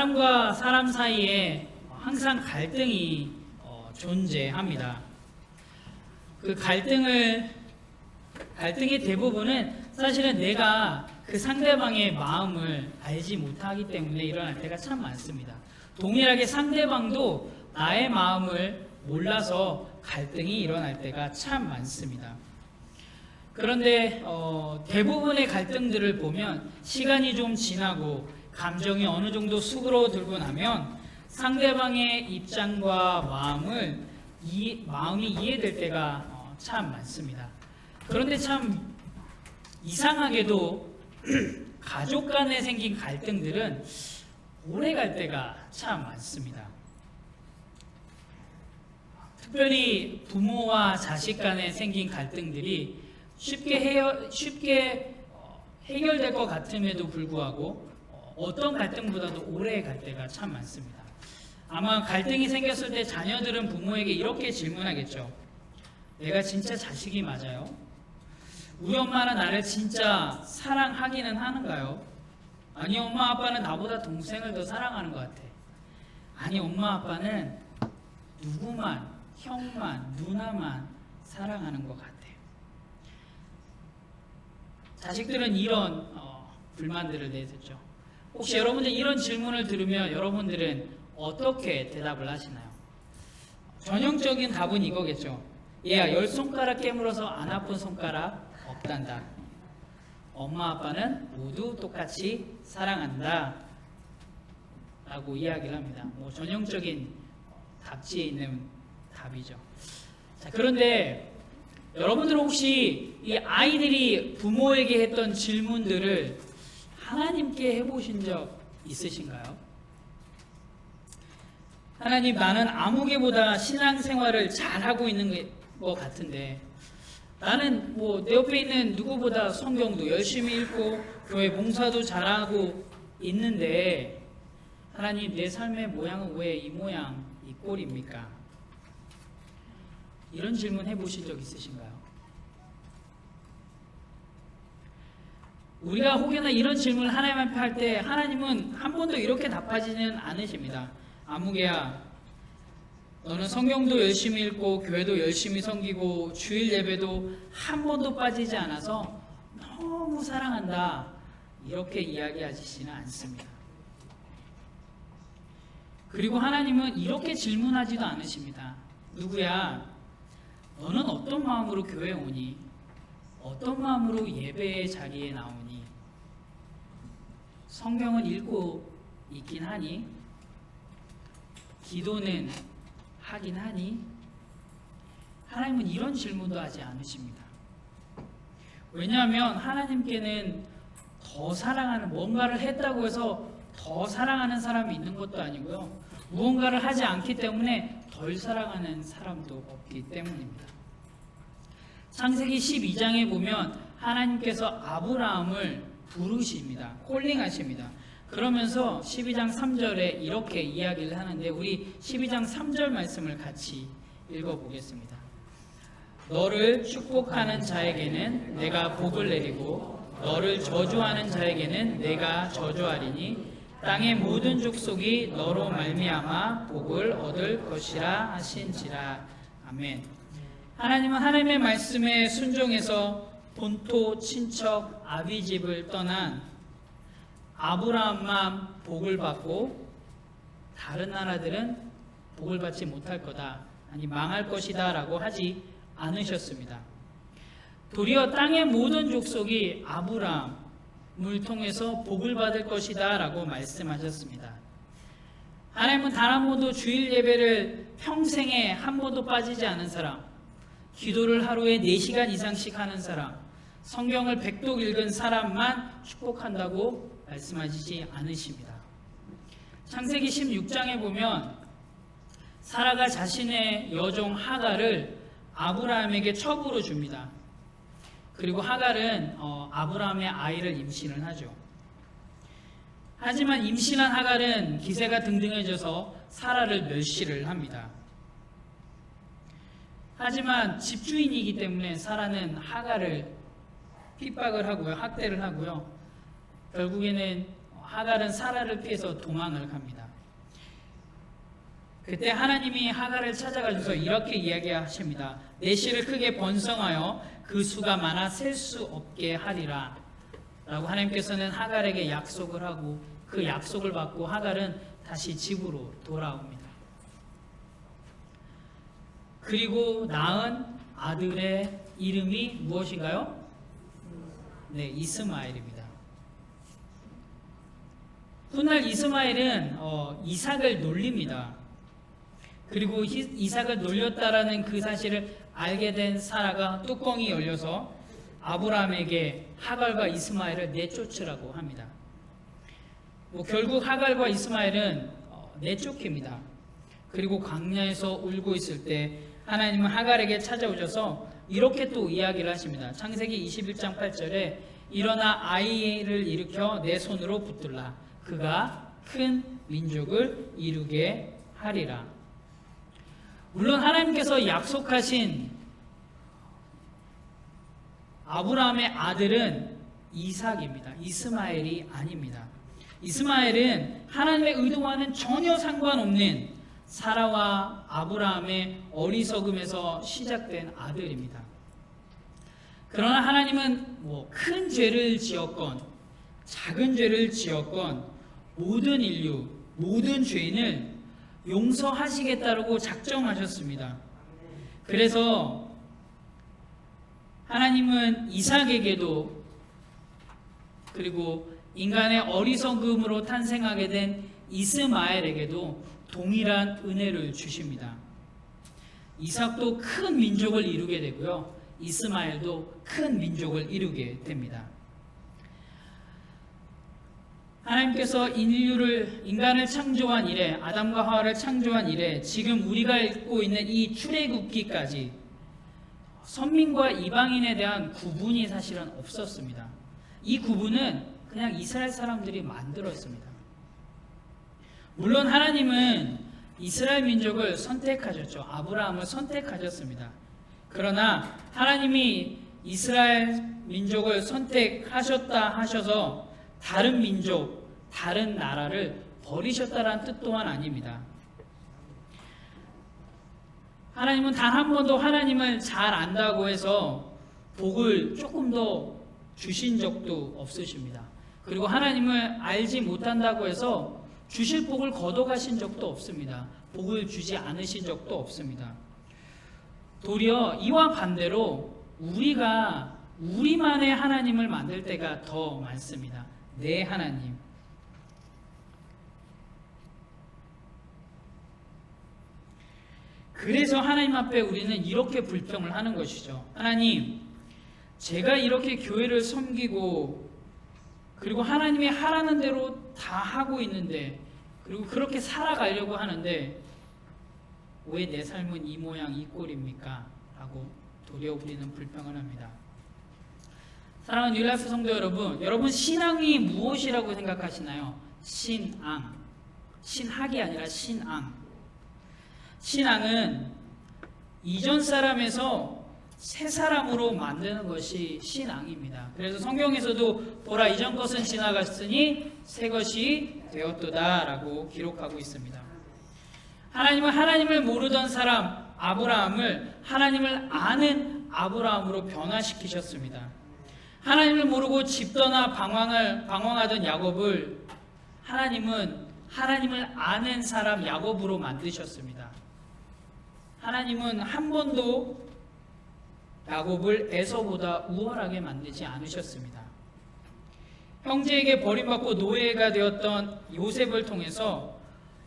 사람과 사람 사이에 항상 갈등이 존재합니다. 그 갈등의 대부분은 사실은 내가 그 상대방의 마음을 알지 못하기 때문에 일어날 때가 참 많습니다. 동일하게 상대방도 나의 마음을 몰라서 갈등이 일어날 때가 참 많습니다. 그런데 대부분의 갈등들을 보면 시간이 좀 지나고 감정이 어느 정도 수그러들고 나면 상대방의 입장과 마음이 이해될 때가 참 많습니다. 그런데 참 이상하게도 가족 간에 생긴 갈등들은 오래 갈 때가 참 많습니다. 특별히 부모와 자식 간에 생긴 갈등들이 쉽게 해결될 것 같음에도 불구하고 어떤 갈등보다도 오래 갈 때가 참 많습니다. 아마 갈등이 생겼을 때 자녀들은 부모에게 이렇게 질문하겠죠. 내가 진짜 자식이 맞아요? 우리 엄마는 나를 진짜 사랑하기는 하는가요? 아니, 엄마 아빠는 나보다 동생을 더 사랑하는 것 같아. 아니, 엄마 아빠는 누구만, 형만, 누나만 사랑하는 것 같아. 자식들은 이런 불만들을 내세죠. 혹시 여러분들 이런 질문을 들으면 여러분들은 어떻게 대답을 하시나요? 전형적인 답은 이거겠죠. 얘야, 10손가락 깨물어서 안 아픈 손가락 없단다. 엄마 아빠는 모두 똑같이 사랑한다 라고 이야기를 합니다. 전형적인 답지에 있는 답이죠. 자, 그런데 여러분들 혹시 이 아이들이 부모에게 했던 질문들을 하나님께 해보신 적 있으신가요? 하나님, 나는 아무개보다 신앙생활을 잘하고 있는 것 같은데 나는 내 옆에 있는 누구보다 성경도 열심히 읽고 교회 봉사도 잘하고 있는데 하나님, 내 삶의 모양은 왜 이 모양 이 꼴입니까? 이런 질문 해보신 적 있으신가요? 우리가 혹여나 이런 질문을 하나님 앞에 할 때 하나님은 한 번도 이렇게 답하지는 않으십니다. 아무개야, 너는 성경도 열심히 읽고 교회도 열심히 섬기고 주일 예배도 한 번도 빠지지 않아서 너무 사랑한다, 이렇게 이야기하시지는 않습니다. 그리고 하나님은 이렇게 질문하지도 않으십니다. 누구야, 너는 어떤 마음으로 교회에 오니? 어떤 마음으로 예배의 자리에 나오니? 성경은 읽고 있긴 하니? 기도는 하긴 하니? 하나님은 이런 질문도 하지 않으십니다. 왜냐하면 하나님께는 더 사랑하는, 뭔가를 했다고 해서 더 사랑하는 사람이 있는 것도 아니고요, 무언가를 하지 않기 때문에 덜 사랑하는 사람도 없기 때문입니다. 창세기 12장에 보면 하나님께서 아브라함을 부르십니다. 콜링하십니다. 그러면서 12장 3절에 이렇게 이야기를 하는데 우리 12장 3절 말씀을 같이 읽어보겠습니다. 너를 축복하는 자에게는 내가 복을 내리고 너를 저주하는 자에게는 내가 저주하리니 땅의 모든 족속이 너로 말미암아 복을 얻을 것이라 하신지라. 아멘. 하나님은 하나님의 말씀에 순종해서 본토 친척 아비집을 떠난 아브라함만 복을 받고 다른 나라들은 복을 받지 못할 거다, 아니 망할 것이다 라고 하지 않으셨습니다. 도리어 땅의 모든 족속이 아브라함을 통해서 복을 받을 것이다 라고 말씀하셨습니다. 하나님은 단 한 번도 주일 예배를 평생에 한 번도 빠지지 않은 사람, 기도를 하루에 4시간 이상씩 하는 사람, 성경을 100독 읽은 사람만 축복한다고 말씀하시지 않으십니다. 창세기 16장에 보면 사라가 자신의 여종 하갈을 아브라함에게 첩으로 줍니다. 그리고 하갈은 아브라함의 아이를 임신을 하죠. 하지만 임신한 하갈은 기세가 등등해져서 사라를 멸시를 합니다. 하지만 집주인이기 때문에 사라는 하갈을 핍박을 하고요, 학대를 하고요. 결국에는 하갈은 사라를 피해서 도망을 갑니다. 그때 하나님이 하갈을 찾아가셔서 이렇게 이야기하십니다. 내 씨를 크게 번성하여 그 수가 많아 셀 수 없게 하리라 라고 하나님께서는 하갈에게 약속을 하고 그 약속을 받고 하갈은 다시 집으로 돌아옵니다. 그리고 낳은 아들의 이름이 무엇인가요? 네, 이스마엘입니다. 훗날 이스마엘은 이삭을 놀립니다. 그리고 이삭을 놀렸다라는 그 사실을 알게 된 사라가 뚜껑이 열려서 아브라함에게 하갈과 이스마엘을 내쫓으라고 합니다. 결국 하갈과 이스마엘은 내쫓깁니다. 그리고 광야에서 울고 있을 때 하나님은 하갈에게 찾아오셔서 이렇게 또 이야기를 하십니다. 창세기 21장 8절에 일어나 아이를 일으켜 내 손으로 붙들라. 그가 큰 민족을 이루게 하리라. 물론 하나님께서 약속하신 아브라함의 아들은 이삭입니다. 이스마엘이 아닙니다. 이스마엘은 하나님의 의도와는 전혀 상관없는 사라와 아브라함의 어리석음에서 시작된 아들입니다. 그러나 하나님은 큰 죄를 지었건 작은 죄를 지었건 모든 인류, 모든 죄인을 용서하시겠다고 작정하셨습니다. 그래서 하나님은 이삭에게도 그리고 인간의 어리석음으로 탄생하게 된 이스마엘에게도 동일한 은혜를 주십니다. 이삭도 큰 민족을 이루게 되고요. 이스마엘도 큰 민족을 이루게 됩니다. 하나님께서 인간을 창조한 이래, 아담과 하와를 창조한 이래 지금 우리가 읽고 있는 이 출애굽기까지 선민과 이방인에 대한 구분이 사실은 없었습니다. 이 구분은 그냥 이스라엘 사람들이 만들었습니다. 물론 하나님은 이스라엘 민족을 선택하셨죠. 아브라함을 선택하셨습니다. 그러나 하나님이 이스라엘 민족을 선택하셨다 하셔서 다른 민족, 다른 나라를 버리셨다라는 뜻 또한 아닙니다. 하나님은 단 한 번도 하나님을 잘 안다고 해서 복을 조금 더 주신 적도 없으십니다. 그리고 하나님을 알지 못한다고 해서 주실 복을 거둬가신 적도 없습니다. 복을 주지 않으신 적도 없습니다. 도리어 이와 반대로 우리가 우리만의 하나님을 만들 때가 더 많습니다. 내 하나님. 그래서 하나님 앞에 우리는 이렇게 불평을 하는 것이죠. 하나님, 제가 이렇게 교회를 섬기고 그리고 하나님이 하라는 대로 다 하고 있는데 그리고 그렇게 살아가려고 하는데 왜 내 삶은 이 모양 이 꼴입니까? 라고 도리어 우리는 불평을 합니다. 사랑하는 뉴라이프 성도 여러분 신앙이 무엇이라고 생각하시나요? 신앙. 신학이 아니라 신앙. 신앙은 이전 사람에서 새 사람으로 만드는 것이 신앙입니다. 그래서 성경에서도 보라 이전 것은 지나갔으니 새 것이 되었도다 라고 기록하고 있습니다. 하나님은 하나님을 모르던 사람 아브라함을 하나님을 아는 아브라함으로 변화시키셨습니다. 하나님을 모르고 집 떠나 방황하던 야곱을 하나님은 하나님을 아는 사람 야곱으로 만드셨습니다. 하나님은 한 번도 야곱을 에서보다 우월하게 만들지 않으셨습니다. 형제에게 버림받고 노예가 되었던 요셉을 통해서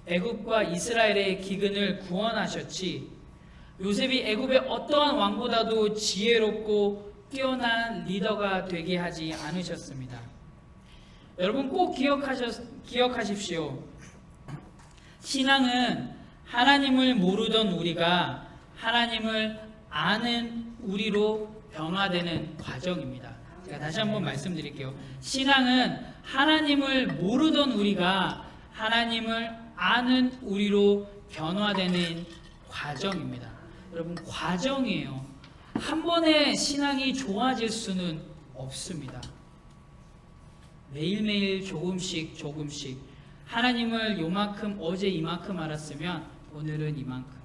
애굽과 이스라엘의 기근을 구원하셨지 요셉이 애굽의 어떠한 왕보다도 지혜롭고 뛰어난 리더가 되게 하지 않으셨습니다. 여러분 꼭 기억하십시오. 신앙은 하나님을 모르던 우리가 하나님을 아는 우리로 변화되는 과정입니다. 제가 다시 한번 말씀드릴게요. 신앙은 하나님을 모르던 우리가 하나님을 아는 우리로 변화되는 과정입니다. 여러분 과정이에요. 한 번에 신앙이 좋아질 수는 없습니다. 매일매일 조금씩 하나님을 요만큼 어제 이만큼 알았으면 오늘은 이만큼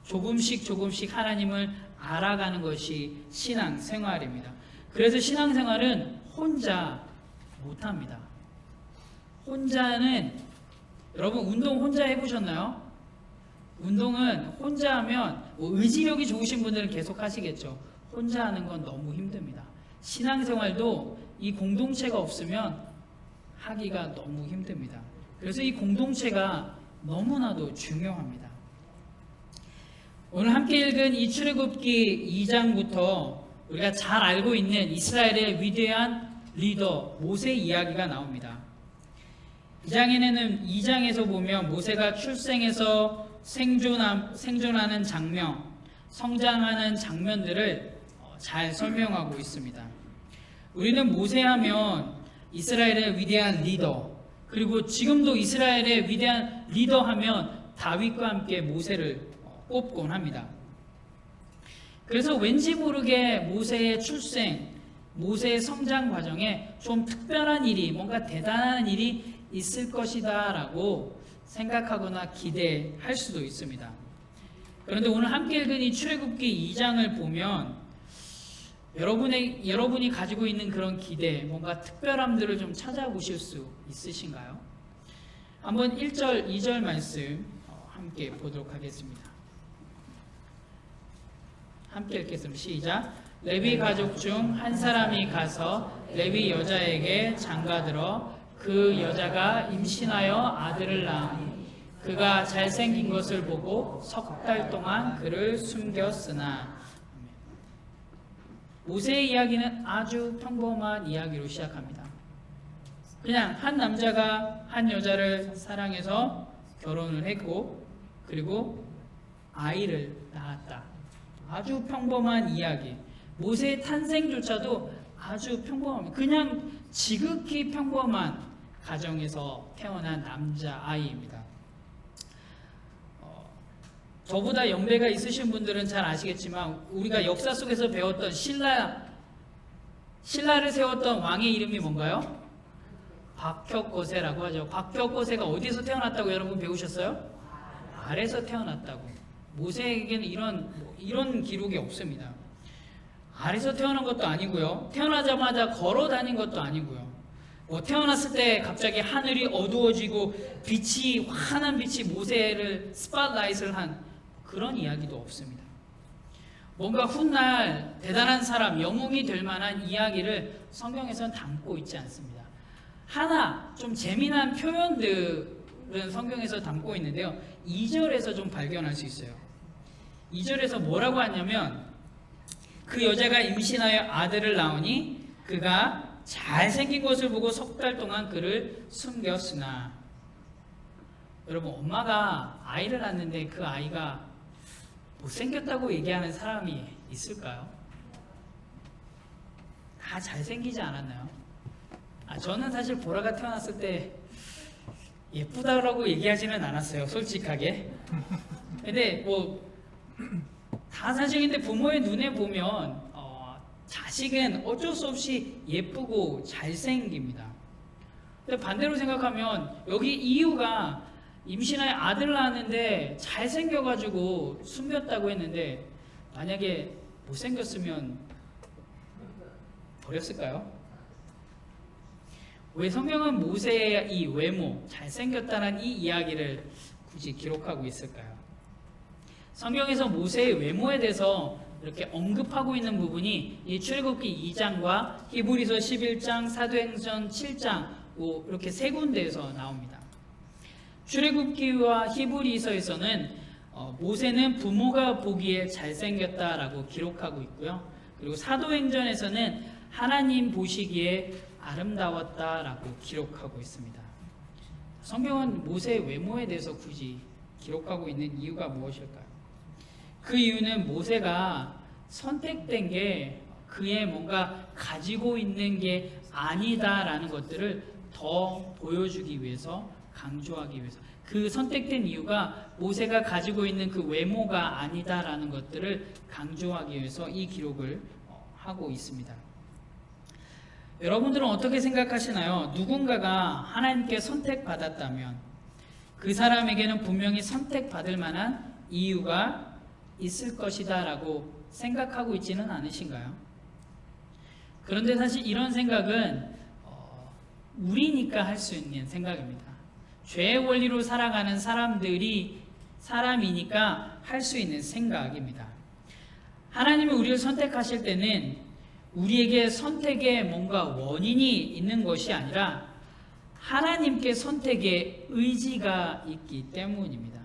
조금씩 하나님을 알아가는 것이 신앙생활입니다. 그래서 신앙생활은 혼자 못합니다. 혼자는, 여러분 운동 혼자 해보셨나요? 운동은 혼자 하면 의지력이 좋으신 분들은 계속 하시겠죠. 혼자 하는 건 너무 힘듭니다. 신앙생활도 이 공동체가 없으면 하기가 너무 힘듭니다. 그래서 이 공동체가 너무나도 중요합니다. 오늘 함께 읽은 이 출애굽기 2장부터 우리가 잘 알고 있는 이스라엘의 위대한 리더 모세 이야기가 나옵니다. 2장에서 보면 모세가 출생해서 생존하는 장면, 성장하는 장면들을 잘 설명하고 있습니다. 우리는 모세하면 이스라엘의 위대한 리더, 그리고 지금도 이스라엘의 위대한 리더 하면 다윗과 함께 모세를 꼽곤 합니다. 그래서 왠지 모르게 모세의 출생, 모세의 성장 과정에 좀 특별한 일이, 뭔가 대단한 일이 있을 것이다 라고 생각하거나 기대할 수도 있습니다. 그런데 오늘 함께 읽은 이 출애굽기 2장을 보면 여러분이 가지고 있는 그런 기대, 뭔가 특별함들을 좀 찾아보실 수 있으신가요? 한번 1절, 2절 말씀 함께 보도록 하겠습니다. 함께 읽겠습니다. 시작. 레위 가족 중 한 사람이 가서 레위 여자에게 장가들어 그 여자가 임신하여 아들을 낳으니 그가 잘생긴 것을 보고 석 달 동안 그를 숨겼으나. 모세의 이야기는 아주 평범한 이야기로 시작합니다. 그냥 한 남자가 한 여자를 사랑해서 결혼을 했고 그리고 아이를 낳았다. 아주 평범한 이야기. 모세의 탄생조차도 아주 평범합니다. 그냥 지극히 평범한 가정에서 태어난 남자아이입니다. 저보다 연배가 있으신 분들은 잘 아시겠지만 우리가 역사 속에서 배웠던 신라를 세웠던 왕의 이름이 뭔가요? 박혁거세라고 하죠. 박혁거세가 어디서 태어났다고 여러분 배우셨어요? 알에서 태어났다고. 모세에게는 이런 기록이 없습니다. 알에서 태어난 것도 아니고요. 태어나자마자 걸어 다닌 것도 아니고요. 태어났을 때 갑자기 하늘이 어두워지고 환한 빛이 모세를 스팟라이트를 한 그런 이야기도 없습니다. 뭔가 훗날 대단한 사람, 영웅이 될 만한 이야기를 성경에서는 담고 있지 않습니다. 하나 좀 재미난 표현들은 성경에서 담고 있는데요. 2절에서 좀 발견할 수 있어요. 2절에서 뭐라고 하냐면 그 여자가 임신하여 아들을 낳으니 그가 잘생긴 것을 보고 석 달 동안 그를 숨겼으나. 여러분, 엄마가 아이를 낳는데 그 아이가 못생겼다고 얘기하는 사람이 있을까요? 다 잘생기지 않았나요? 저는 사실 보라가 태어났을 때 예쁘다라고 얘기하지는 않았어요, 솔직하게. 근데 다 사실 근데 부모의 눈에 보면 자식은 어쩔 수 없이 예쁘고 잘생깁니다. 근데 반대로 생각하면 여기 이유가 임신하여 아들을 낳았는데 잘생겨가지고 숨겼다고 했는데 만약에 못생겼으면 버렸을까요? 왜 성경은 모세의 이 외모, 잘생겼다는 이 이야기를 굳이 기록하고 있을까요? 성경에서 모세의 외모에 대해서 이렇게 언급하고 있는 부분이 이 출애굽기 2장과 히브리서 11장, 사도행전 7장 이렇게 세 군데에서 나옵니다. 출애굽기와 히브리서에서는 모세는 부모가 보기에 잘생겼다라고 기록하고 있고요. 그리고 사도행전에서는 하나님 보시기에 아름다웠다라고 기록하고 있습니다. 성경은 모세의 외모에 대해서 굳이 기록하고 있는 이유가 무엇일까요? 그 이유는 모세가 선택된 게 그의 뭔가 가지고 있는 게 아니다라는 것들을 더 보여주기 위해서, 강조하기 위해서, 그 선택된 이유가 모세가 가지고 있는 그 외모가 아니다라는 것들을 강조하기 위해서 이 기록을 하고 있습니다. 여러분들은 어떻게 생각하시나요? 누군가가 하나님께 선택받았다면 그 사람에게는 분명히 선택받을 만한 이유가 있을 것이다 라고 생각하고 있지는 않으신가요? 그런데 사실 이런 생각은 우리니까 할 수 있는 생각입니다. 죄의 원리로 살아가는 사람이니까 할 수 있는 생각입니다. 하나님이 우리를 선택하실 때는 우리에게 선택에 뭔가 원인이 있는 것이 아니라 하나님께 선택의 의지가 있기 때문입니다.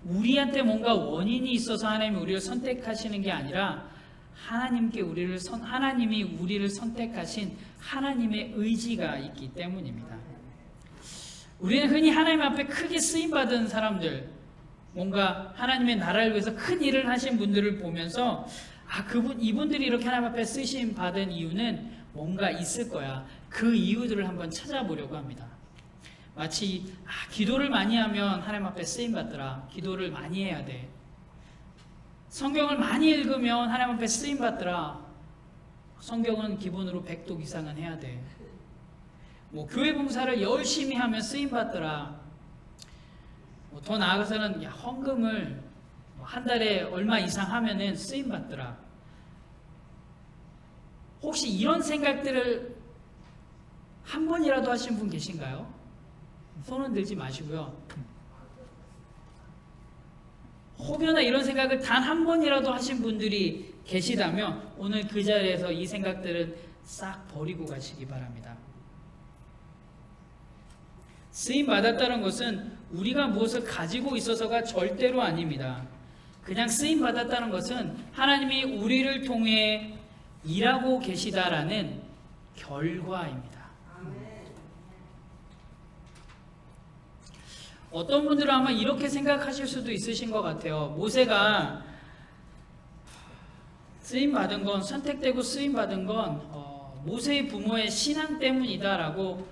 우리한테 뭔가 원인이 있어서 하나님이 우리를 선택하시는 게 아니라 하나님이 우리를 선택하신 하나님의 의지가 있기 때문입니다. 우리는 흔히 하나님 앞에 크게 쓰임받은 사람들, 뭔가 하나님의 나라를 위해서 큰 일을 하신 분들을 보면서 이분들이 이렇게 하나님 앞에 쓰심 받은 이유는 뭔가 있을 거야. 그 이유들을 한번 찾아보려고 합니다. 마치 기도를 많이 하면 하나님 앞에 쓰임 받더라. 기도를 많이 해야 돼. 성경을 많이 읽으면 하나님 앞에 쓰임 받더라. 성경은 기본으로 100독 이상은 해야 돼. 교회 봉사를 열심히 하면 쓰임 받더라. 더 나아가서는 헌금을 한 달에 얼마 이상 하면은 쓰임 받더라. 혹시 이런 생각들을 한 번이라도 하신 분 계신가요? 손은 들지 마시고요. 혹여나 이런 생각을 단 한 번이라도 하신 분들이 계시다면 오늘 그 자리에서 이 생각들은 싹 버리고 가시기 바랍니다. 쓰임 받았다는 것은 우리가 무엇을 가지고 있어서가 절대로 아닙니다. 그냥 쓰임 받았다는 것은 하나님이 우리를 통해 일하고 계시다라는 결과입니다. 어떤 분들은 아마 이렇게 생각하실 수도 있으신 것 같아요. 모세가 쓰임받은 건, 선택되고 쓰임받은 건 모세의 부모의 신앙 때문이다라고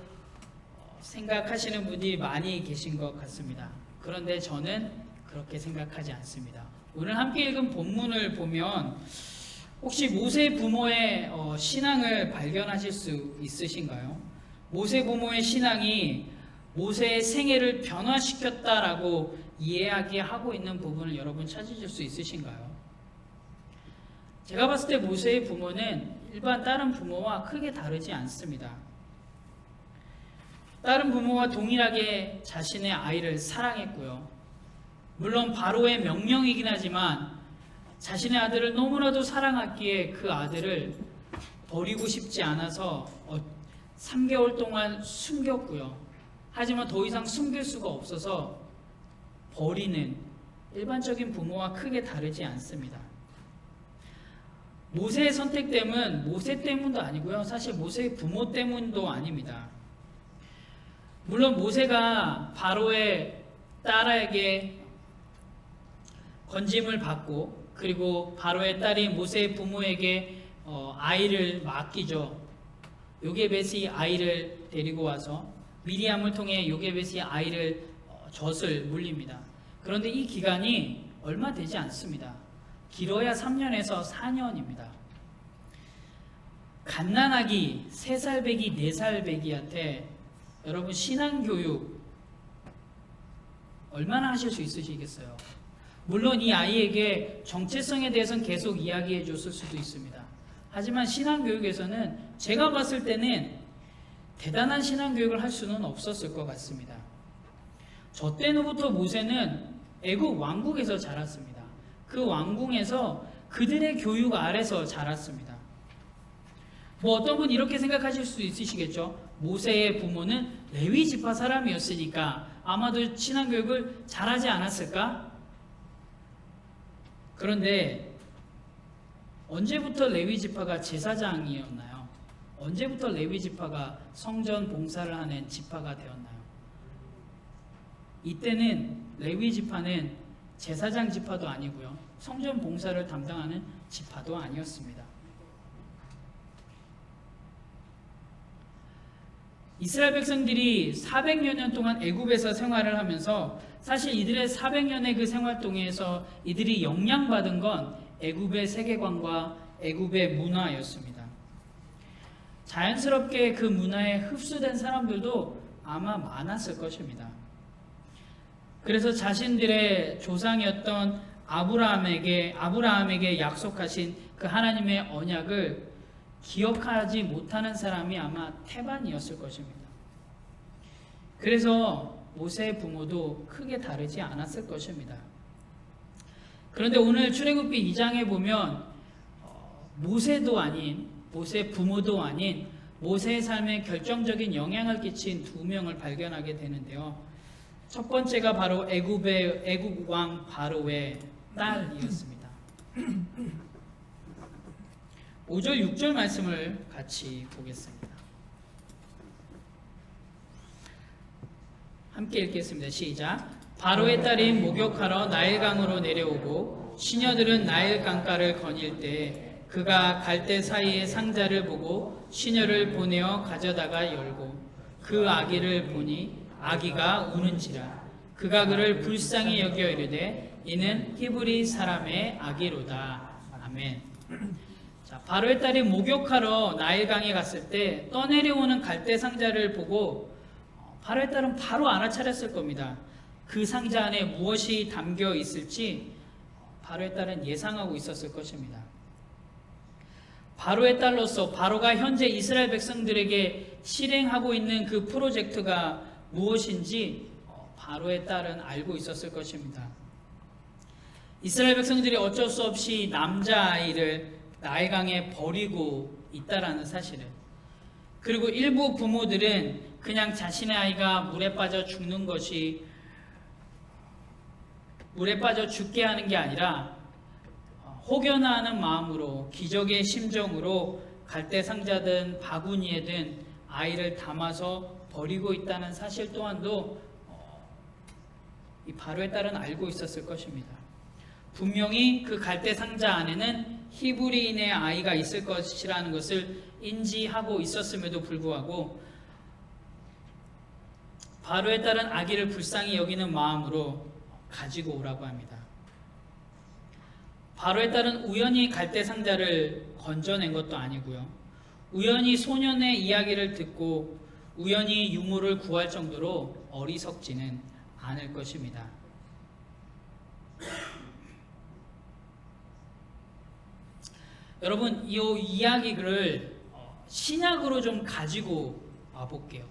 생각하시는 분이 많이 계신 것 같습니다. 그런데 저는 그렇게 생각하지 않습니다. 오늘 함께 읽은 본문을 보면 혹시 모세 부모의 신앙을 발견하실 수 있으신가요? 모세 부모의 신앙이 모세의 생애를 변화시켰다라고 이야기하고 있는 부분을 여러분 찾으실 수 있으신가요? 제가 봤을 때 모세의 부모는 일반 다른 부모와 크게 다르지 않습니다. 다른 부모와 동일하게 자신의 아이를 사랑했고요. 물론 바로의 명령이긴 하지만 자신의 아들을 너무나도 사랑했기에 그 아들을 버리고 싶지 않아서 3개월 동안 숨겼고요. 하지만 더 이상 숨길 수가 없어서 버리는 일반적인 부모와 크게 다르지 않습니다. 모세의 선택됨은 모세 때문도 아니고요. 사실 모세의 부모 때문도 아닙니다. 물론 모세가 바로의 딸에게 건짐을 받고 그리고 바로의 딸이 모세의 부모에게 아이를 맡기죠. 요게벳이 아이를 데리고 와서 미리암을 통해 요게벳이 아이를 젖을 물립니다. 그런데 이 기간이 얼마 되지 않습니다. 길어야 3년에서 4년입니다. 갓난아기 3살 배기 4살 배기한테 여러분 신앙교육 얼마나 하실 수 있으시겠어요? 물론 이 아이에게 정체성에 대해서는 계속 이야기해 줬을 수도 있습니다. 하지만 신앙교육에서는 제가 봤을 때는 대단한 신앙교육을 할 수는 없었을 것 같습니다. 저 때부터 모세는 애굽 왕국에서 자랐습니다. 그 왕궁에서 그들의 교육 아래서 자랐습니다. 어떤 분 이렇게 생각하실 수 있으시겠죠? 모세의 부모는 레위 지파 사람이었으니까 아마도 신앙교육을 잘하지 않았을까? 그런데 언제부터 레위 지파가 제사장이었나요? 언제부터 레위 지파가 성전 봉사를 하는 지파가 되었나요? 이때는 레위 지파는 제사장 지파도 아니고요. 성전 봉사를 담당하는 지파도 아니었습니다. 이스라엘 백성들이 400여 년 동안 애굽에서 생활을 하면서 사실 이들의 400년의 그 생활 동에서 이들이 영향받은 건 애굽의 세계관과 애굽의 문화였습니다. 자연스럽게 그 문화에 흡수된 사람들도 아마 많았을 것입니다. 그래서 자신들의 조상이었던 아브라함에게 약속하신 그 하나님의 언약을 기억하지 못하는 사람이 아마 태반이었을 것입니다. 그래서 모세의 부모도 크게 다르지 않았을 것입니다. 그런데 오늘 출애굽기 2장에 보면 모세도 아닌, 모세의 부모도 아닌 모세의 삶에 결정적인 영향을 끼친 두 명을 발견하게 되는데요. 첫 번째가 바로 애굽 왕 바로의 딸이었습니다. 5절 6절 말씀을 같이 보겠습니다. 함께 읽겠습니다. 시작. 바로의 딸이 목욕하러 나일강으로 내려오고 시녀들은 나일 강가를 거닐 때 그가 갈대 사이의 상자를 보고 시녀를 보내어 가져다가 열고 그 아기를 보니 아기가 우는지라. 그가 그를 불쌍히 여겨 이르되 이는 히브리 사람의 아기로다. 아멘. 자, 바로의 딸이 목욕하러 나일강에 갔을 때 떠내려오는 갈대 상자를 보고 바로의 딸은 바로 알아차렸을 겁니다. 그 상자 안에 무엇이 담겨 있을지 바로의 딸은 예상하고 있었을 것입니다. 바로의 딸로서 바로가 현재 이스라엘 백성들에게 실행하고 있는 그 프로젝트가 무엇인지 바로의 딸은 알고 있었을 것입니다. 이스라엘 백성들이 어쩔 수 없이 남자아이를 나일강에 버리고 있다라는 사실을, 그리고 일부 부모들은 그냥 자신의 아이가 물에 빠져 죽게 하는 게 아니라 혹여나하는 마음으로 기적의 심정으로 갈대 상자든 바구니에든 아이를 담아서 버리고 있다는 사실 또한도 이 바로의 딸은 알고 있었을 것입니다. 분명히 그 갈대 상자 안에는 히브리인의 아이가 있을 것이라는 것을 인지하고 있었음에도 불구하고 바로의 딸은 아기를 불쌍히 여기는 마음으로 가지고 오라고 합니다. 바로의 딸은 우연히 갈대 상자를 건져낸 것도 아니고요. 우연히 소년의 이야기를 듣고 우연히 유물을 구할 정도로 어리석지는 않을 것입니다. 여러분, 이 이야기를 신약으로 좀 가지고 와볼게요.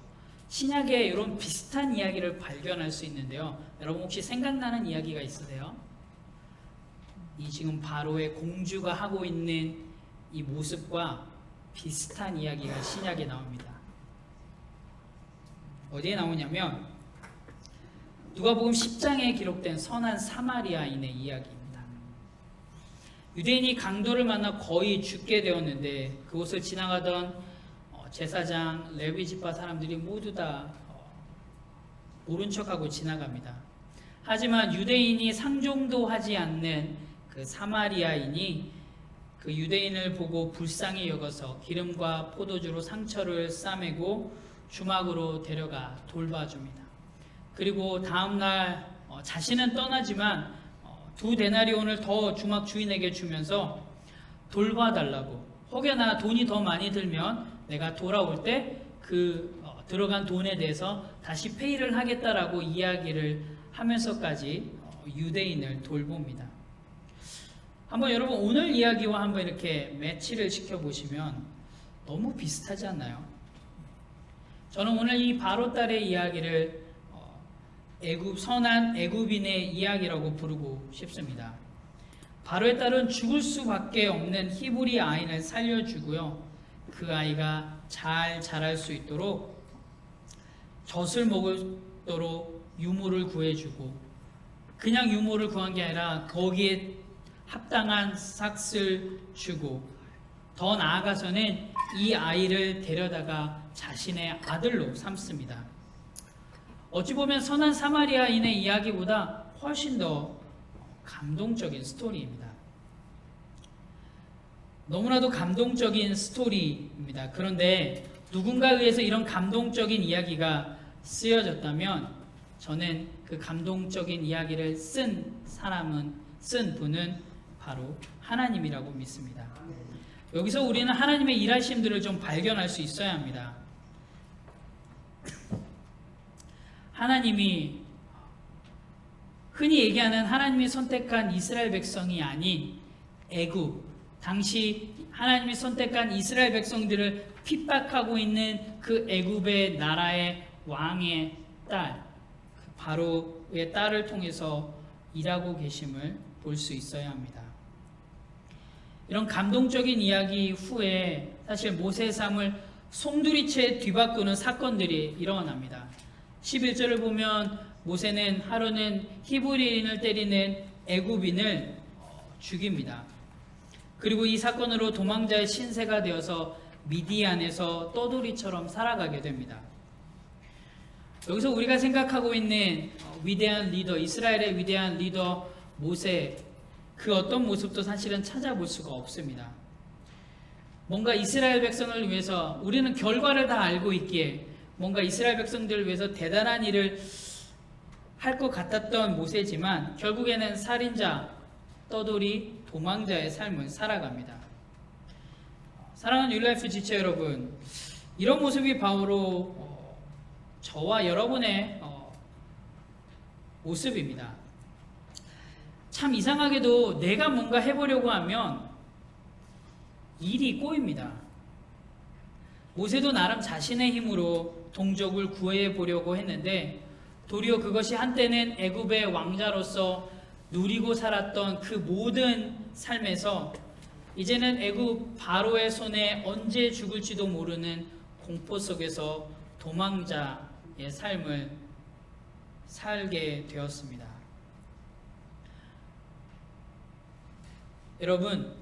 신약에 이런 비슷한 이야기를 발견할 수 있는데요. 여러분 혹시 생각나는 이야기가 있으세요? 이 지금 바로의 공주가 하고 있는 이 모습과 비슷한 이야기가 신약에 나옵니다. 어디에 나오냐면 누가복음 10장에 기록된 선한 사마리아인의 이야기입니다. 유대인이 강도를 만나 거의 죽게 되었는데 그곳을 지나가던 제사장, 레위 지파 사람들이 모두 다 모른 척하고 지나갑니다. 하지만 유대인이 상종도 하지 않는 그 사마리아인이 그 유대인을 보고 불쌍히 여겨서 기름과 포도주로 상처를 싸매고 주막으로 데려가 돌봐줍니다. 그리고 다음날 자신은 떠나지만 2데나리온을 더 주막 주인에게 주면서 돌봐달라고, 혹여나 돈이 더 많이 들면 내가 돌아올 때 그 들어간 돈에 대해서 다시 페이를 하겠다라고 이야기를 하면서까지 유대인을 돌봅니다. 한번 여러분 오늘 이야기와 한번 이렇게 매치를 시켜보시면 너무 비슷하지 않나요? 저는 오늘 이 바로 딸의 이야기를 선한 애굽인의 이야기라고 부르고 싶습니다. 바로의 딸은 죽을 수밖에 없는 히브리 아이를 살려주고요. 그 아이가 잘 자랄 수 있도록 젖을 먹도록 유모를 구해주고, 그냥 유모를 구한 게 아니라 거기에 합당한 삭을 주고, 더 나아가서는 이 아이를 데려다가 자신의 아들로 삼습니다. 어찌 보면 선한 사마리아인의 이야기보다 훨씬 더 감동적인 스토리입니다. 너무나도 감동적인 스토리입니다. 그런데 누군가에 의해서 이런 감동적인 이야기가 쓰여졌다면 저는 그 감동적인 이야기를 쓴 분은 바로 하나님이라고 믿습니다. 여기서 우리는 하나님의 일하심들을 좀 발견할 수 있어야 합니다. 하나님이 흔히 얘기하는 하나님이 선택한 이스라엘 백성이 아닌 애굽, 당시 하나님이 선택한 이스라엘 백성들을 핍박하고 있는 그 애굽의 나라의 왕의 딸, 바로의 딸을 통해서 일하고 계심을 볼 수 있어야 합니다. 이런 감동적인 이야기 후에 사실 모세의 삶을 송두리째 뒤바꾸는 사건들이 일어납니다. 11절을 보면 모세는 하루는 히브리인을 때리는 애굽인을 죽입니다. 그리고 이 사건으로 도망자의 신세가 되어서 미디안에서 떠돌이처럼 살아가게 됩니다. 여기서 우리가 생각하고 있는 위대한 리더, 이스라엘의 위대한 리더 모세, 그 어떤 모습도 사실은 찾아볼 수가 없습니다. 뭔가 이스라엘 백성을 위해서 우리는 결과를 다 알고 있기에 뭔가 이스라엘 백성들을 위해서 대단한 일을 할 것 같았던 모세지만 결국에는 살인자, 떠돌이, 도망자의 삶을 살아갑니다. 사랑하는 뉴라이프 지체 여러분, 이런 모습이 바로 저와 여러분의 모습입니다. 참 이상하게도 내가 뭔가 해보려고 하면 일이 꼬입니다. 모세도 나름 자신의 힘으로 동족을 구해 보려고 했는데 도리어 그것이 한때는 애굽의 왕자로서 누리고 살았던 그 모든 삶에서 이제는 애굽 바로의 손에 언제 죽을지도 모르는 공포 속에서 도망자의 삶을 살게 되었습니다. 여러분,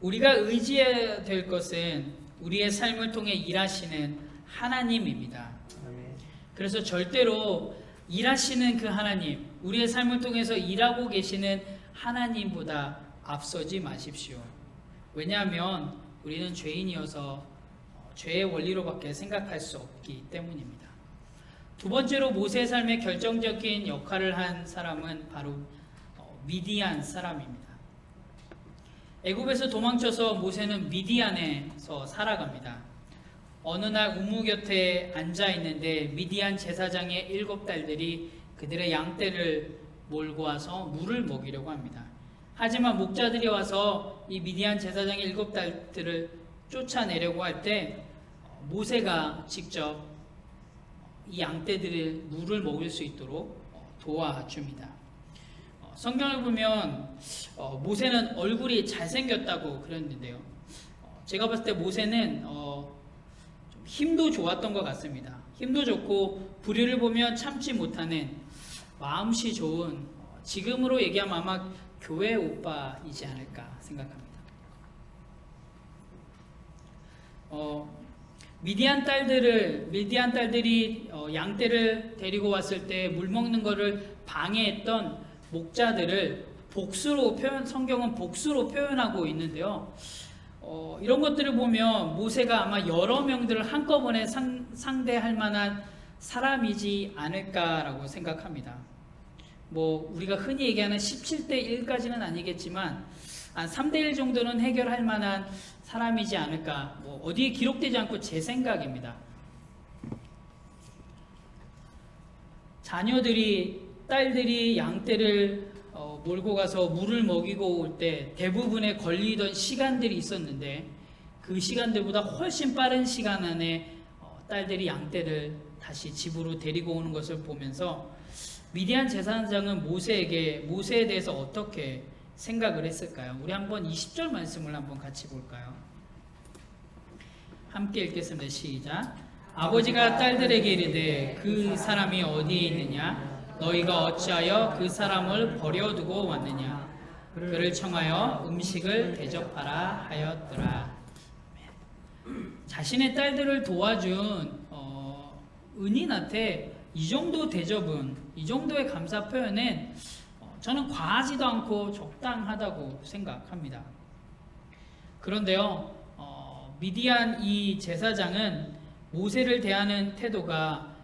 우리가 의지해야 될 것은 우리의 삶을 통해 일하시는 하나님입니다. 그래서 절대로 일하시는 그 하나님, 우리의 삶을 통해서 일하고 계시는 하나님보다 앞서지 마십시오. 왜냐하면 우리는 죄인이어서 죄의 원리로밖에 생각할 수 없기 때문입니다. 두 번째로 모세의 삶에 결정적인 역할을 한 사람은 바로 미디안 사람입니다. 애굽에서 도망쳐서 모세는 미디안에서 살아갑니다. 어느 날 우무 곁에 앉아 있는데 미디안 제사장의 7딸들이 그들의 양떼를 몰고 와서 물을 먹이려고 합니다. 하지만 목자들이 와서 이 미디안 제사장의 7딸들을 쫓아내려고 할 때 모세가 직접 이 양떼들의 물을 먹일 수 있도록 도와줍니다. 성경을 보면 모세는 얼굴이 잘생겼다고 그랬는데요. 제가 봤을 때 모세는 좀 힘도 좋았던 것 같습니다. 힘도 좋고 불의를 보면 참지 못하는 마음씨 좋은, 지금으로 얘기하면 아마 교회 오빠이지 않을까 생각합니다. 미디안 딸들이 양떼를 데리고 왔을 때 물 먹는 거를 방해했던 목자들을 성경은 복수로 표현하고 있는데요. 이런 것들을 보면 모세가 아마 여러 명들을 한꺼번에 상대할 만한 사람이지 않을까라고 생각합니다. 우리가 흔히 얘기하는 17대 1까지는 아니겠지만 한 3대 1 정도는 해결할 만한 사람이지 않을까, 어디에 기록되지 않고 제 생각입니다. 딸들이 양떼를 몰고 가서 물을 먹이고 올 때 대부분의 걸리던 시간들이 있었는데 그 시간들보다 훨씬 빠른 시간 안에 딸들이 양떼를 다시 집으로 데리고 오는 것을 보면서 미디안 제사장은 모세에 대해서 어떻게 생각을 했을까요? 우리 한번 20절 말씀을 한번 같이 볼까요? 함께 읽겠습니다. 시작. 아버지가 딸들에게 이르되 그 사람이 어디에 있느냐? 너희가 어찌하여 그 사람을 버려두고 왔느냐? 그를 청하여 음식을 대접하라 하였더라. 자신의 딸들을 도와준 은인한테 이 정도 대접은, 이 정도의 감사 표현은 저는 과하지도 않고 적당하다고 생각합니다. 그런데요, 미디안 이 제사장은 모세를 대하는 태도가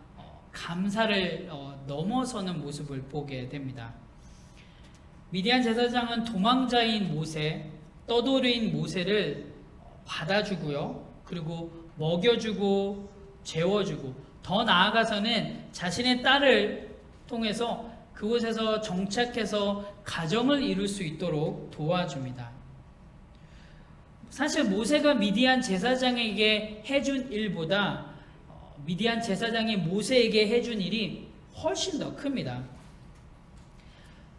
감사를 넘어서는 모습을 보게 됩니다. 미디안 제사장은 도망자인 모세, 떠돌이인 모세를 받아주고요. 그리고 먹여주고 재워주고 더 나아가서는 자신의 딸을 통해서 그곳에서 정착해서 가정을 이룰 수 있도록 도와줍니다. 사실 모세가 미디안 제사장에게 해준 일보다 미디안 제사장이 모세에게 해준 일이 훨씬 더 큽니다.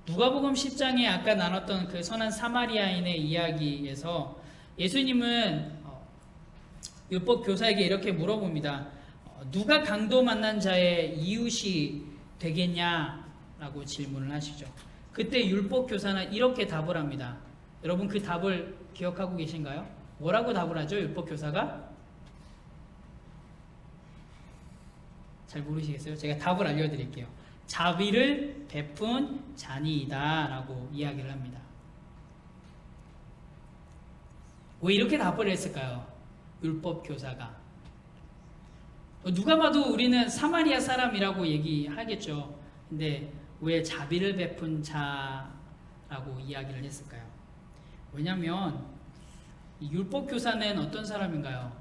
누가복음 10장에 아까 나눴던 그 선한 사마리아인의 이야기에서 예수님은 율법 교사에게 이렇게 물어봅니다. 누가 강도 만난 자의 이웃이 되겠냐라고 질문을 하시죠. 그때 율법 교사는 이렇게 답을 합니다. 여러분 그 답을 기억하고 계신가요? 뭐라고 답을 하죠? 율법 교사가? 잘 모르시겠어요? 제가 답을 알려드릴게요. 자비를 베푼 자니이다 라고 이야기를 합니다. 왜 이렇게 답을 했을까요? 율법 교사가. 누가 봐도 우리는 사마리아 사람이라고 얘기하겠죠. 근데 왜 자비를 베푼 자라고 이야기를 했을까요? 왜냐하면 이 율법 교사는 어떤 사람인가요?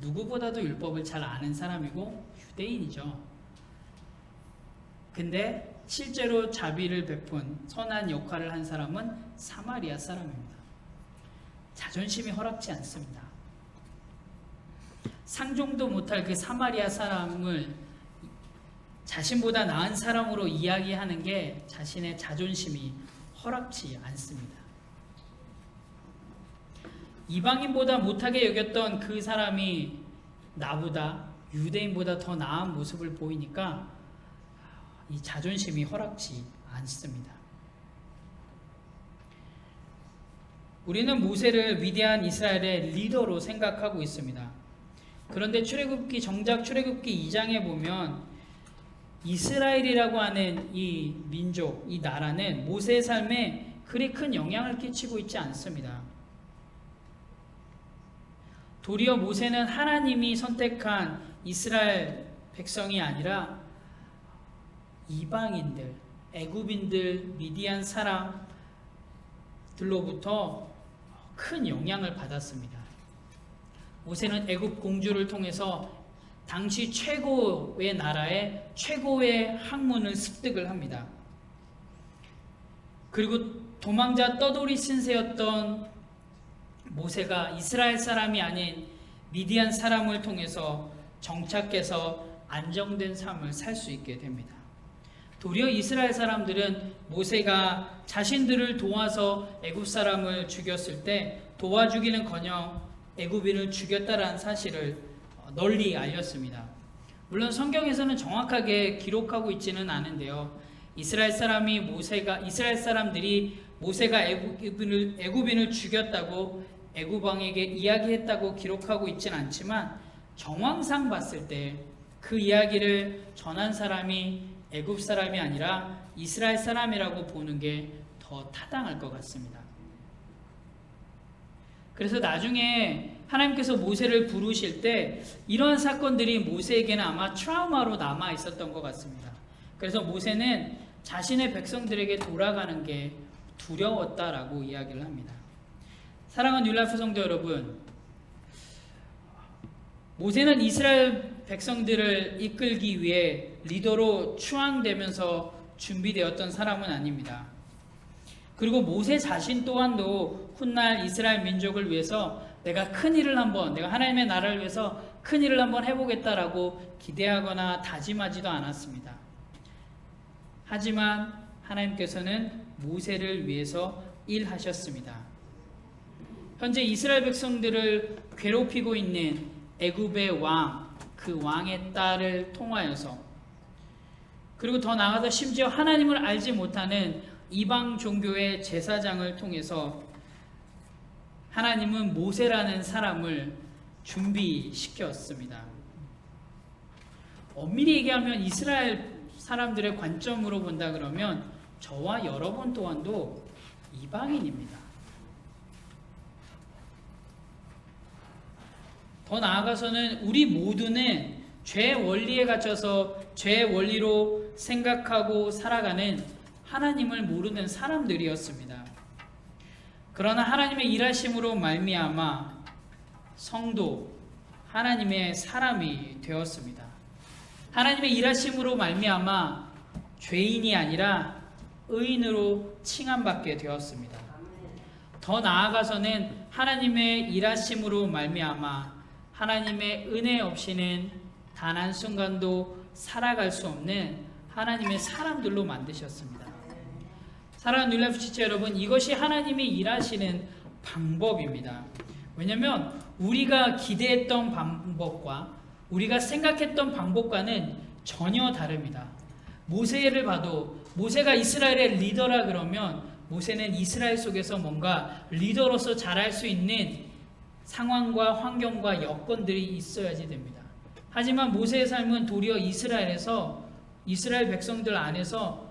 누구보다도 율법을 잘 아는 사람이고 유대인이죠. 근데 실제로 자비를 베푼 선한 역할을 한 사람은 사마리아 사람입니다. 자존심이 허락지 않습니다. 상종도 못할 그 사마리아 사람을 자신보다 나은 사람으로 이야기하는 게 자신의 자존심이 허락지 않습니다. 이방인보다 못하게 여겼던 그 사람이 나보다 유대인보다 더 나은 모습을 보이니까 이 자존심이 허락지 않습니다. 우리는 모세를 위대한 이스라엘의 리더로 생각하고 있습니다. 그런데 정작 출애굽기 2장에 보면 이스라엘이라고 하는 이 민족, 이 나라는 모세의 삶에 그리 큰 영향을 끼치고 있지 않습니다. 도리어 모세는 하나님이 선택한 이스라엘 백성이 아니라 이방인들, 애굽인들, 미디안 사람들로부터 큰 영향을 받았습니다. 모세는 애굽 공주를 통해서 당시 최고의 나라의 최고의 학문을 습득을 합니다. 그리고 도망자 떠돌이 신세였던 모세가 이스라엘 사람이 아닌 미디안 사람을 통해서 정착해서 안정된 삶을 살 수 있게 됩니다. 도리어 이스라엘 사람들은 모세가 자신들을 도와서 애굽 사람을 죽였을 때 도와주기는커녕 애굽인을 죽였다라는 사실을 널리 알렸습니다. 물론 성경에서는 정확하게 기록하고 있지는 않은데요. 이스라엘 사람들이 모세가 애굽인을 죽였다고 애굽 왕에게 이야기했다고 기록하고 있지는 않지만 정황상 봤을 때 그 이야기를 전한 사람이 애굽 사람이 아니라 이스라엘 사람이라고 보는 게 더 타당할 것 같습니다. 그래서 나중에 하나님께서 모세를 부르실 때 이러한 사건들이 모세에게는 아마 트라우마로 남아 있었던 것 같습니다. 그래서 모세는 자신의 백성들에게 돌아가는 게 두려웠다라고 이야기를 합니다. 사랑하는 뉴라이프 성도 여러분, 모세는 이스라엘 백성들을 이끌기 위해 리더로 추앙되면서 준비되었던 사람은 아닙니다. 그리고 모세 자신 또한도 훗날 이스라엘 민족을 위해서 내가 하나님의 나라를 위해서 큰 일을 한번 해보겠다라고 기대하거나 다짐하지도 않았습니다. 하지만 하나님께서는 모세를 위해서 일하셨습니다. 현재 이스라엘 백성들을 괴롭히고 있는 애굽의 왕, 그 왕의 딸을 통하여서, 그리고 더 나아가서 심지어 하나님을 알지 못하는 이방 종교의 제사장을 통해서 하나님은 모세라는 사람을 준비시켰습니다. 엄밀히 얘기하면 이스라엘 사람들의 관점으로 본다 그러면 저와 여러분 또한도 이방인입니다. 더 나아가서는 우리 모두는 죄 원리에 갇혀서 죄 원리로 생각하고 살아가는 하나님을 모르는 사람들이었습니다. 그러나 하나님의 일하심으로 말미암아 성도 하나님의 사람이 되었습니다. 하나님의 일하심으로 말미암아 죄인이 아니라 의인으로 칭함받게 되었습니다. 더 나아가서는 하나님의 일하심으로 말미암아 하나님의 은혜 없이는 단 한순간도 살아갈 수 없는 하나님의 사람들로 만드셨습니다. 사랑하는 윌라프 지체 여러분, 이것이 하나님이 일하시는 방법입니다. 왜냐하면 우리가 기대했던 방법과 우리가 생각했던 방법과는 전혀 다릅니다. 모세를 봐도 모세가 이스라엘의 리더라 그러면 모세는 이스라엘 속에서 뭔가 리더로서 잘할 수 있는 상황과 환경과 여건들이 있어야지 됩니다. 하지만 모세의 삶은 도리어 이스라엘에서 이스라엘 백성들 안에서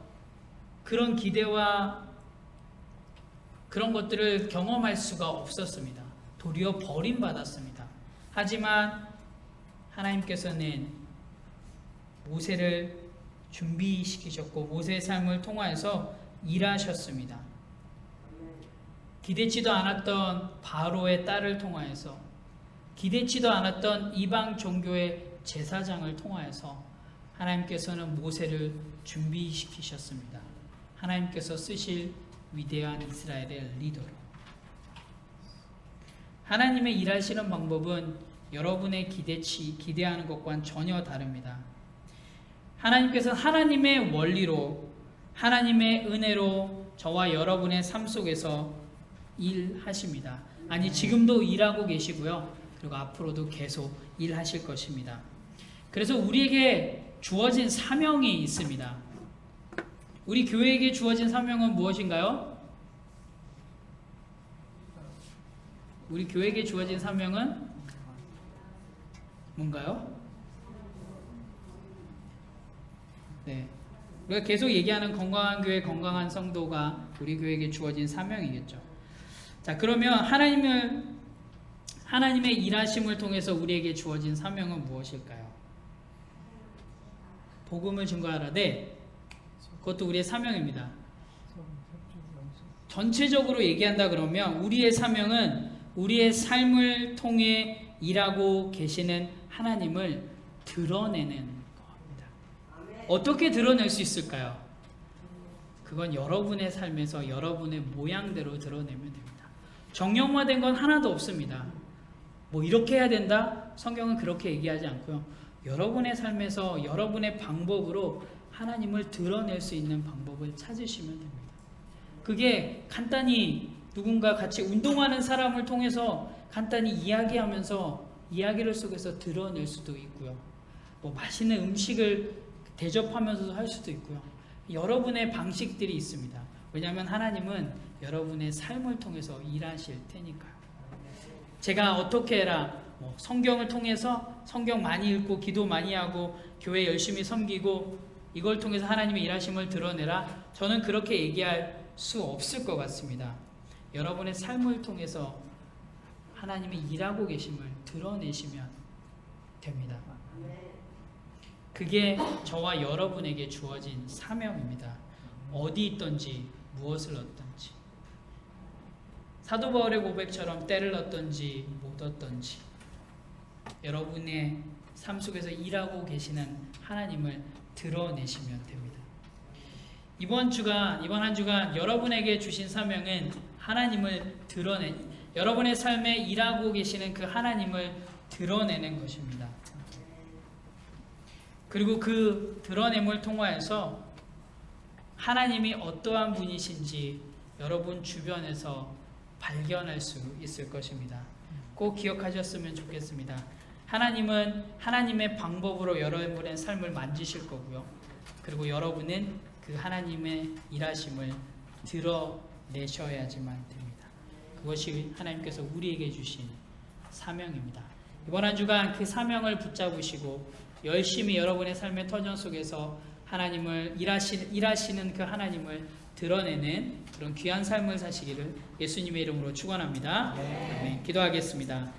그런 기대와 그런 것들을 경험할 수가 없었습니다. 도리어 버림받았습니다. 하지만 하나님께서는 모세를 준비시키셨고 모세의 삶을 통하여서 일하셨습니다. 기대치도 않았던 바로의 딸을 통하여서 기대치도 않았던 이방 종교의 제사장을 통하여서 하나님께서는 모세를 준비시키셨습니다. 하나님께서 쓰실 위대한 이스라엘의 리더로. 하나님의 일하시는 방법은 여러분의 기대하는 것과는 전혀 다릅니다. 하나님께서 하나님의 원리로 하나님의 은혜로 저와 여러분의 삶 속에서 일하십니다. 아니 지금도 일하고 계시고요. 그리고 앞으로도 계속 일하실 것입니다. 그래서 우리에게 주어진 사명이 있습니다. 우리 교회에게 주어진 사명은 무엇인가요? 우리 교회에게 주어진 사명은 뭔가요? 네, 우리가 계속 얘기하는 건강한 교회, 건강한 성도가 우리 교회에게 주어진 사명이겠죠. 자, 그러면 하나님의 일하심을 통해서 우리에게 주어진 사명은 무엇일까요? 복음을 증거하라. 네, 그것도 우리의 사명입니다. 전체적으로 얘기한다 그러면 우리의 사명은 우리의 삶을 통해 일하고 계시는 하나님을 드러내는 겁니다. 어떻게 드러낼 수 있을까요? 그건 여러분의 삶에서 여러분의 모양대로 드러내면 됩니다. 정형화된 건 하나도 없습니다. 뭐 이렇게 해야 된다? 성경은 그렇게 얘기하지 않고요. 여러분의 삶에서 여러분의 방법으로 하나님을 드러낼 수 있는 방법을 찾으시면 됩니다. 그게 간단히 누군가 같이 운동하는 사람을 통해서 간단히 이야기하면서 이야기를 속에서 드러낼 수도 있고요. 뭐 맛있는 음식을 대접하면서도 할 수도 있고요. 여러분의 방식들이 있습니다. 왜냐하면 하나님은 여러분의 삶을 통해서 일하실 테니까요. 제가 어떻게 해라, 뭐 성경을 통해서 성경 많이 읽고 기도 많이 하고 교회 열심히 섬기고 이걸 통해서 하나님의 일하심을 드러내라, 저는 그렇게 얘기할 수 없을 것 같습니다. 여러분의 삶을 통해서 하나님이 일하고 계심을 드러내시면 됩니다. 그게 저와 여러분에게 주어진 사명입니다. 어디 있든지 무엇을 얻든지, 사도 바울의 고백처럼 때를 얻든지 못 얻든지 여러분의 삶 속에서 일하고 계시는 하나님을 드러내시면 됩니다. 이번 한 주간 여러분에게 주신 사명은 하나님을 여러분의 삶에 일하고 계시는 그 하나님을 드러내는 것입니다. 그리고 그 드러냄을 통하여서 하나님이 어떠한 분이신지 여러분 주변에서 발견할 수 있을 것입니다. 꼭 기억하셨으면 좋겠습니다. 하나님은 하나님의 방법으로 여러분의 삶을 만지실 거고요. 그리고 여러분은 그 하나님의 일하심을 드러내셔야지만 됩니다. 그것이 하나님께서 우리에게 주신 사명입니다. 이번 한 주간 그 사명을 붙잡으시고 열심히 여러분의 삶의 터전 속에서 하나님을 일하시는 그 하나님을 드러내는 그런 귀한 삶을 사시기를 예수님의 이름으로 축원합니다. 아멘. 기도하겠습니다.